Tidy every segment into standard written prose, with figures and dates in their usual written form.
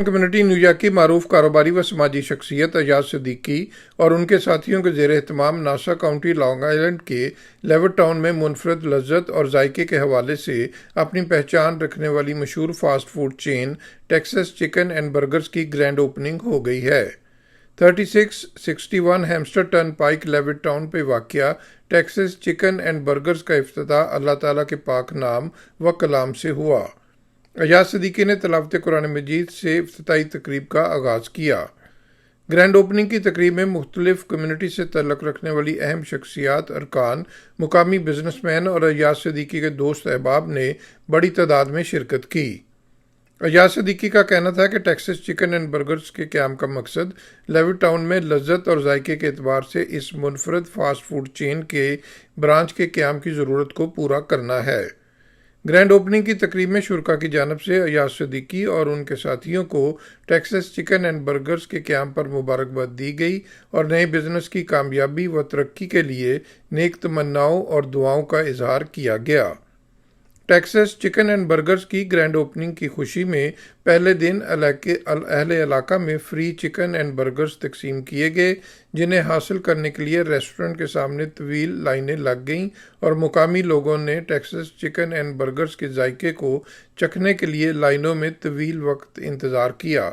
Community New York की मारूफ कारोबारी व समाजी शख्सियत अयाज सिद्दीकी और उनके साथियों के ज़ेर एहतमाम नासा काउंटी लॉन्ग आइलैंड के लेविट टाउन में मुनफरद लज्जत और जायके के हवाले से अपनी पहचान रखने वाली मशहूर fast food chain Texas chicken and burgers की ग्रैंड ओपनिंग हो गई है। 3661 हैम्स्टर टर्न पाइक लेविट टाउन पे वाक़या टेक्सास चिकन एंड बर्गर्स का इफ्तिताह अल्लाह ताला के पाक नाम व कलाम से हुआ। अयाज सिद्दीकी ने तिलावत कुरान मजीद से इफ्तिताई तकरीब का आगाज़ किया। ग्रैंड ओपनिंग की तकरीब में मुख्तलिफ कम्युनिटी से तल्लुक़ रखने वाली अहम शख्सियात, अरकान, मुकामी बिजनेसमैन और अयाज सिद्दीकी के दोस्त अहबाब ने बड़ी तादाद में शिरकत की। अयाज सिद्दीकी का कहना था कि टेक्सास चिकन एंड बर्गर्स के क़याम का मकसद लेविट टाउन में लज्जत और जायके के एतबार से इस मुनफरद फास्ट फूड चेन के ब्रांच के क़याम की ज़रूरत को पूरा करना है। ग्रैंड ओपनिंग की तकरीब में शुरका की जानिब से अयाज सिद्दीकी और उनके साथियों को टेक्सास चिकन एंड बर्गर्स के क़याम पर मुबारकबाद दी गई और नए बिजनेस की कामयाबी व तरक्की के लिए नेक तमन्नाओं और दुआओं का इजहार किया गया। टेक्सास चिकन एंड बर्गर्स की ग्रैंड ओपनिंग की खुशी में पहले दिन अहले इलाका में फ्री चिकन एंड बर्गर्स तकसीम किए गए, जिन्हें हासिल करने के लिए रेस्टोरेंट के सामने तवील लाइनें लग गईं और मुकामी लोगों ने टेक्सास चिकन एंड बर्गर्स के जायके को चखने के लिए लाइनों में तवील वक्त इंतज़ार किया।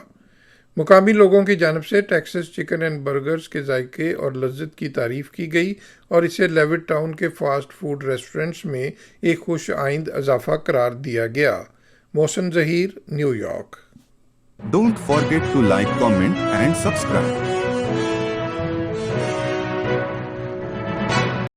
मुकामी लोगों की जानिब से टेक्सास चिकन एंड बर्गर्स के जायके और लज्जत की तारीफ़ की गई और इसे लेविट टाउन के फास्ट फूड रेस्टोरेंट्स में एक खुश आइंद इजाफा करार दिया गया। Mohsin Zaheer, New York. Don't forget to like, comment and subscribe.